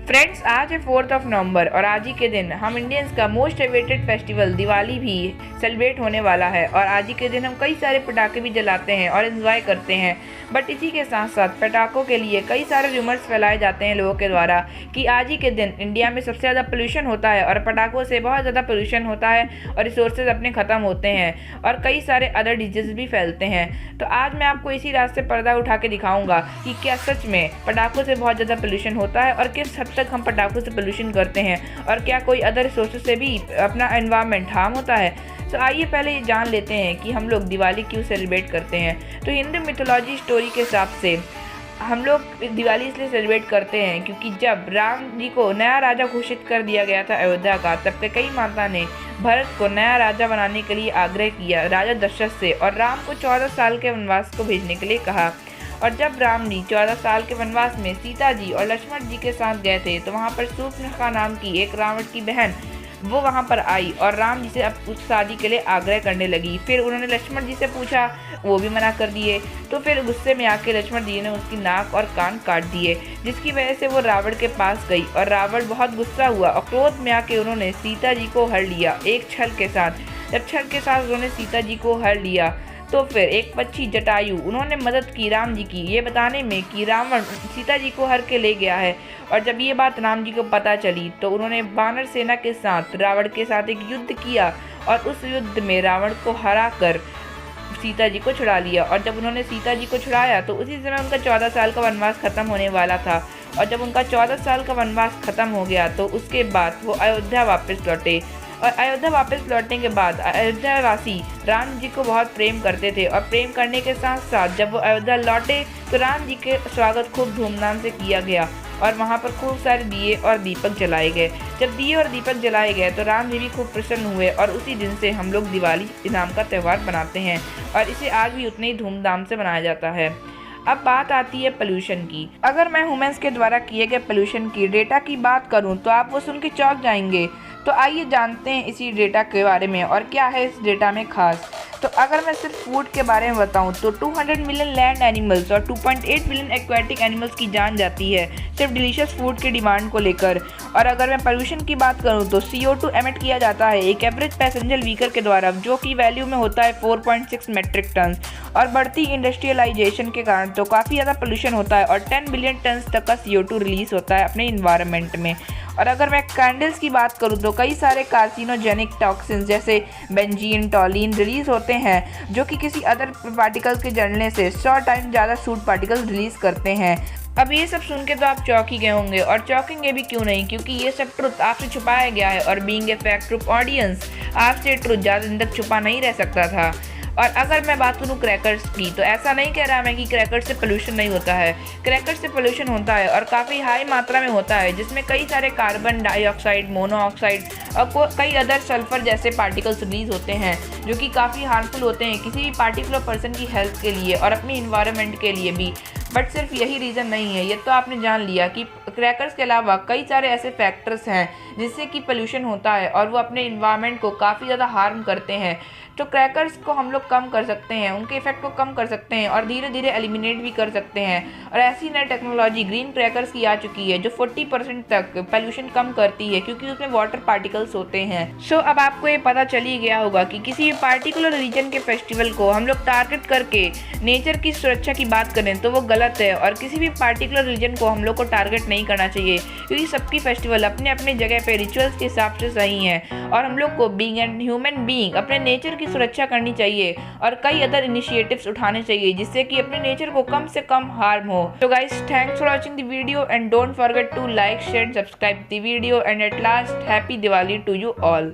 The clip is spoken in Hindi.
फ्रेंड्स, आज है 4 नवंबर और आज ही के दिन हम इंडियंस का मोस्ट अवेटेड फेस्टिवल दिवाली भी सेलिब्रेट होने वाला है। और आज ही के दिन हम कई सारे पटाखे भी जलाते हैं और एंजॉय करते हैं। बट इसी के साथ साथ पटाखों के लिए कई सारे रूमर्स फैलाए जाते हैं लोगों के द्वारा कि आज ही के दिन इंडिया में सबसे ज़्यादा पोल्यूशन होता है और पटाखों से बहुत ज़्यादा पोल्यूशन होता है और रिसोर्सेज अपने ख़त्म होते हैं और कई सारे अदर डिजीज़ भी फैलते हैं। तो आज मैं आपको इसी रात से पर्दा उठा के दिखाऊंगा कि क्या सच में पटाखों से बहुत ज़्यादा पोल्यूशन होता है और किस हद तक हम पटाखों से पोल्यूशन करते हैं और क्या कोई अदर रिसोर्सेज से भी अपना एनवायरनमेंट हार्म होता है। तो आइए पहले ये जान लेते हैं कि हम लोग दिवाली क्यों सेलिब्रेट करते हैं। तो हिंदू मिथोलॉजी स्टोरी के हिसाब से हम लोग दिवाली इसलिए सेलिब्रेट करते हैं क्योंकि जब राम जी को नया राजा घोषित कर दिया गया था अयोध्या का, तब के कई माता ने भरत को नया राजा बनाने के लिए आग्रह किया राजा दशरथ से और राम को 14 साल के वनवास को भेजने के लिए कहा। और जब राम जी 14 साल के वनवास में सीता जी और लक्ष्मण जी के साथ गए थे तो वहाँ पर शूर्पणखा नाम की एक रावण की बहन वो वहाँ पर आई और राम जी से अब उस शादी के लिए आग्रह करने लगी। फिर उन्होंने लक्ष्मण जी से पूछा, वो भी मना कर दिए। तो फिर गुस्से में आके लक्ष्मण जी ने उसकी नाक और कान काट दिए, जिसकी वजह से वो रावण के पास गई और रावण बहुत गुस्सा हुआ और क्रोध में आके उन्होंने सीता जी को हर लिया एक छल के साथ। जब छल के साथ उन्होंने सीता जी को हर लिया तो फिर एक पक्षी जटायु उन्होंने मदद की राम जी की ये बताने में कि रावण सीता जी को हर के ले गया है। और जब ये बात राम जी को पता चली तो उन्होंने वानर सेना के साथ रावण के साथ एक युद्ध किया और उस युद्ध में रावण को हरा कर सीता जी को छुड़ा लिया। और जब उन्होंने सीता जी को छुड़ाया तो उसी समय उनका 14 साल का वनवास खत्म होने वाला था। और जब उनका 14 साल का वनवास खत्म हो गया तो उसके बाद वो अयोध्या वापस लौटे। और अयोध्या वापस लौटने के बाद अयोध्या वासी राम जी को बहुत प्रेम करते थे और प्रेम करने के साथ साथ जब वो अयोध्या लौटे तो राम जी के स्वागत खूब धूमधाम से किया गया और वहाँ पर खूब सारे दिए और दीपक जलाए गए। जब दिए और दीपक जलाए गए तो राम जी भी खूब प्रसन्न हुए और उसी दिन से हम लोग दिवाली नाम का त्यौहार बनाते हैं और इसे आज भी उतने ही धूमधाम से मनाया जाता है। अब बात आती है पोल्यूशन की। अगर मैं ह्यूमंस के द्वारा किए गए पोल्यूशन की डेटा की बात करूं तो आप वो सुन के चौंक जाएंगे। तो आइए जानते हैं इसी डेटा के बारे में और क्या है इस डेटा में खास। तो अगर मैं सिर्फ फूड के बारे में बताऊं तो 200 मिलियन लैंड एनिमल्स और 2.8 बिलियन एक्वेटिक एनिमल्स की जान जाती है सिर्फ डिलीशियस फूड की डिमांड को लेकर। और अगर मैं पोल्यूशन की बात करूं तो CO2 एमिट किया जाता है एक एवरेज पैसेंजर व्हीकल के द्वारा, जो कि वैल्यू में होता है 4.6 मेट्रिक टन। और बढ़ती इंडस्ट्रियलाइजेशन के कारण तो काफ़ी ज़्यादा पोल्यूशन होता है और 10 बिलियन टन तक का CO2 रिलीज होता है अपने इन्वायरमेंट में। और अगर मैं कैंडल्स की बात करूं तो कई सारे कार्सिनोजेनिक टॉक्सिन्स जैसे बेंजीन, टॉलिन रिलीज होते हैं, जो कि किसी अदर पार्टिकल्स के जलने से 100 टाइम ज़्यादा सूट पार्टिकल्स रिलीज करते हैं। अब ये सब सुन के तो आप चौंक ही गए होंगे और चौंकेंगे भी क्यों नहीं, क्योंकि ये सब ट्रुथ आपसे छुपाया गया है और being a fact group audience आपसे ट्रुथ ज़्यादा दिन तक छुपा नहीं रह सकता था। और अगर मैं बात करूँ क्रैकर्स की तो ऐसा नहीं कह रहा मैं कि क्रैकर्स से पोल्यूशन नहीं होता है। क्रैकर्स से पोल्यूशन होता है और काफ़ी हाई मात्रा में होता है, जिसमें कई सारे कार्बन डाइऑक्साइड, मोनोऑक्साइड और कई अदर सल्फर जैसे पार्टिकल्स रिलीज होते हैं, जो कि काफ़ी हार्मफुल होते हैं किसी भी पार्टिकुलर पर्सन की हेल्थ के लिए और अपनी इन्वायरमेंट के लिए भी। बट सिर्फ यही रीज़न नहीं है, ये तो आपने जान लिया कि क्रैकर्स के अलावा कई सारे ऐसे फैक्टर्स हैं जिससे कि पोल्यूशन होता है और वो अपने इन्वायरमेंट को काफ़ी ज़्यादा हार्म करते हैं। तो क्रैकर्स को हम लोग कम कर सकते हैं, उनके इफेक्ट को कम कर सकते हैं और धीरे धीरे एलिमिनेट भी कर सकते हैं। और ऐसी नई टेक्नोलॉजी ग्रीन क्रैकर्स की आ चुकी है जो 40% तक पोल्यूशन कम करती है, क्योंकि उसमें वाटर पार्टिकल्स होते हैं। सो अब आपको ये पता चल ही गया होगा कि किसी भी पार्टिकुलर रीजन के फेस्टिवल को हम लोग टारगेट करके नेचर की सुरक्षा की बात करें तो वो गलत है और किसी भी पार्टिकुलर रीजन को हम लोग को टारगेट नहीं करना चाहिए, क्योंकि सबकी फेस्टिवल अपने अपने जगह पे रिचुअल्स के हिसाब से सही हैं और हम लोग को बीइंग एंड ह्यूमन बीइंग अपने नेचर की सुरक्षा करनी चाहिए और कई अदर इनिशिएटिव्स उठाने चाहिए जिससे कि अपने नेचर को कम से कम हार्म हो। तो guys, thanks for watching the video and don't forget to like, share, subscribe the video and at last happy Diwali to you all.